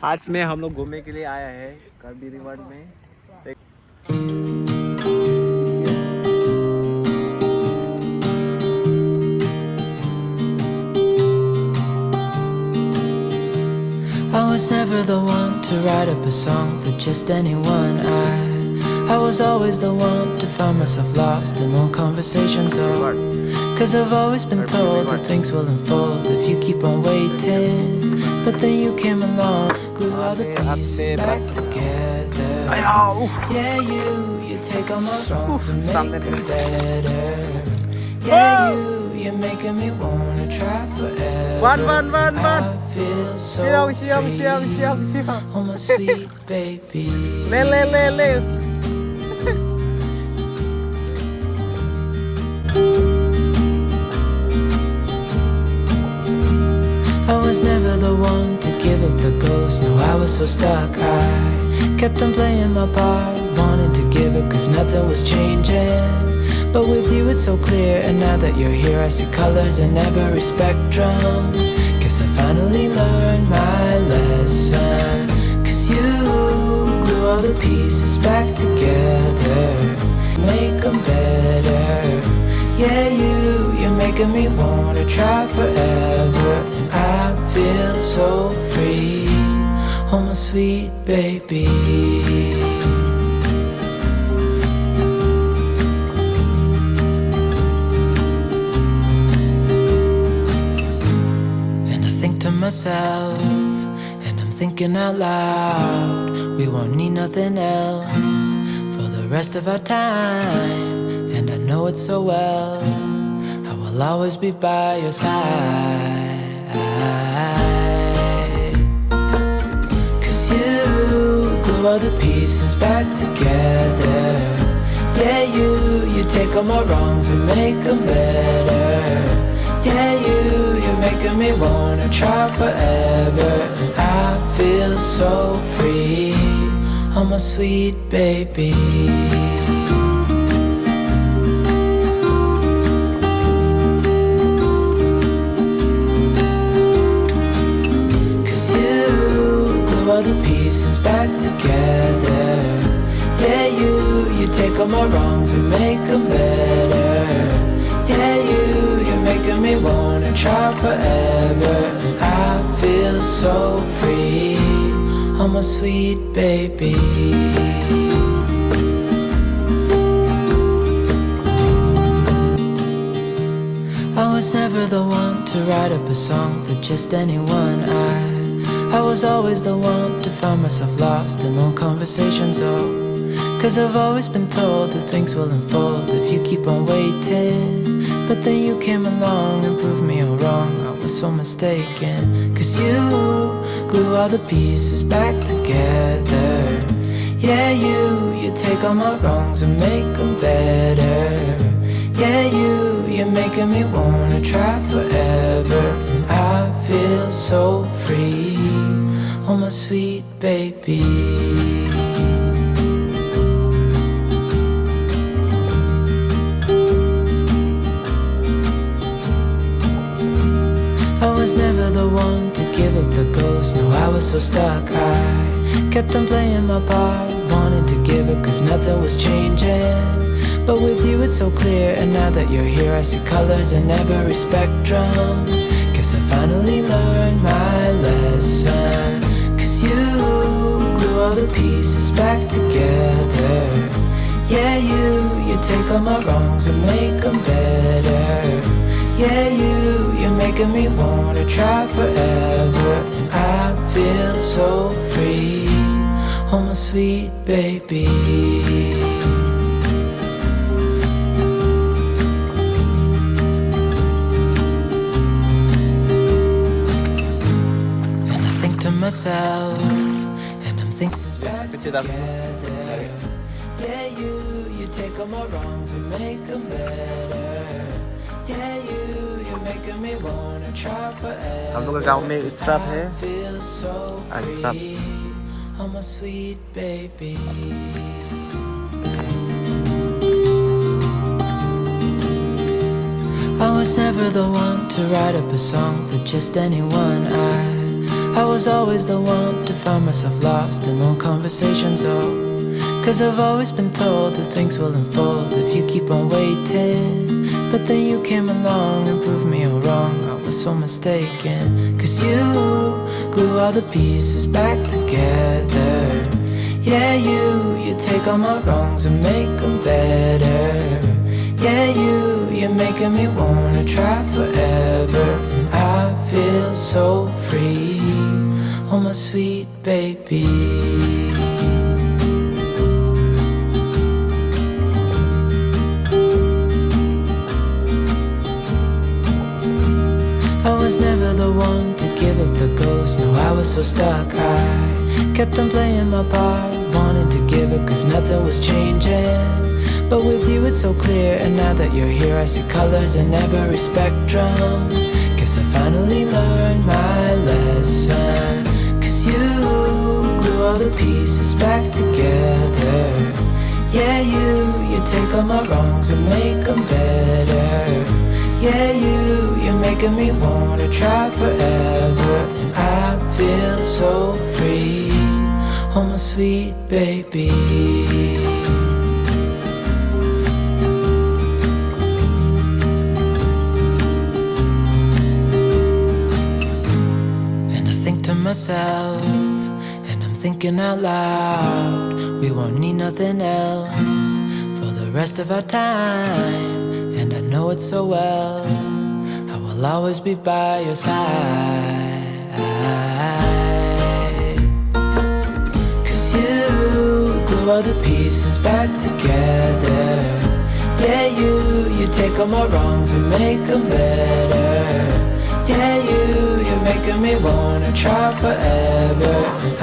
आज में हम लोग घूमने के लिए आया है करबी रिवर में। I was never the one to write up a song for just anyone. I was always the one to find myself lost in long conversations. Oh, 'cause I've always been told that things will unfold if you keep on waiting. But then you came along, glue all the pieces back together. Yeah, you take all my wrongs and make them better. Yeah, you're making me wanna try forever. One. I feel so free, oh my sweet baby. ले I was never the one to give up the ghost. No, I was so stuck. I kept on playing my part, wanting to give up 'cause nothing was changing. But with you it's so clear, and now that you're here I see colors in every spectrum. Guess I finally learned my lesson. 'Cause you glue all the pieces back together, make them better. Yeah, you're making me wanna try forever. And I feel so free, oh my sweet baby. Myself, and I'm thinking out loud, we won't need nothing else for the rest of our time. And I know it so well, I will always be by your side. 'Cause you glue all the pieces back together. Yeah, you take all my wrongs and make them better. Yeah, you're making me wanna try forever. And I feel so free, oh my sweet baby. Cause you glue all the pieces back together. Yeah, you take all my wrongs and make them better. Yeah, you're making me wanna try forever. And I feel so free, oh my sweet baby. I was never the one to write up a song for just anyone. I was always the one to find myself lost in long conversations. Oh, 'cause I've always been told that things will unfold if you keep on waiting. But then you came along and proved me all wrong. I was so mistaken. 'Cause you glue all the pieces back together. Yeah, you take all my wrongs and make them better. Yeah, you're making me wanna try forever. And I feel so free, oh my sweet baby. I was never the one to give up the ghost. No, I was so stuck. I kept on playing my part, wanting to give up 'cause nothing was changing. But with you it's so clear, and now that you're here I see colors in every spectrum. Guess I finally learned my lesson. 'Cause you glue all the pieces back together. Yeah, you take all my wrongs and make them better. Yeah, you're making me wanna try forever. And I feel so free, oh my sweet baby. And I think to myself, and I'm thinking back together. Yeah, you take all my wrongs and make them better. Yeah, you're making me wanna try forever. हम लोग के गांव में इसराफ है। इसराफ। Oh my sweet baby. I was never the one to write up a song for just anyone. I was always the one to find myself lost in long conversations, oh. Cause I've always been told that things will unfold if you keep on waiting. But then you came along and proved me all wrong. I was so mistaken. Cause you glue all the pieces back together. Yeah, you take all my wrongs and make them better. Yeah, you're making me wanna try forever. And I feel so free, oh my sweet baby. I was never the one to give up the ghost. No, I was so stuck. I kept on playing my part, wanting to give up cause nothing was changing. But with you it's so clear, and now that you're here I see colors in every spectrum. Guess I finally learned my lesson. Cause you glue all the pieces back together. Yeah, you take all my wrongs and make them better. Yeah, you're making me wanna try forever. And I feel so free, oh my sweet baby. And I think to myself, and I'm thinking out loud, we won't need nothing else for the rest of our time. And I know it so well, I will always be by your side. Cause you glue all the pieces back together. Yeah, you take all my wrongs and make them better. Yeah, you're making me wanna try forever. And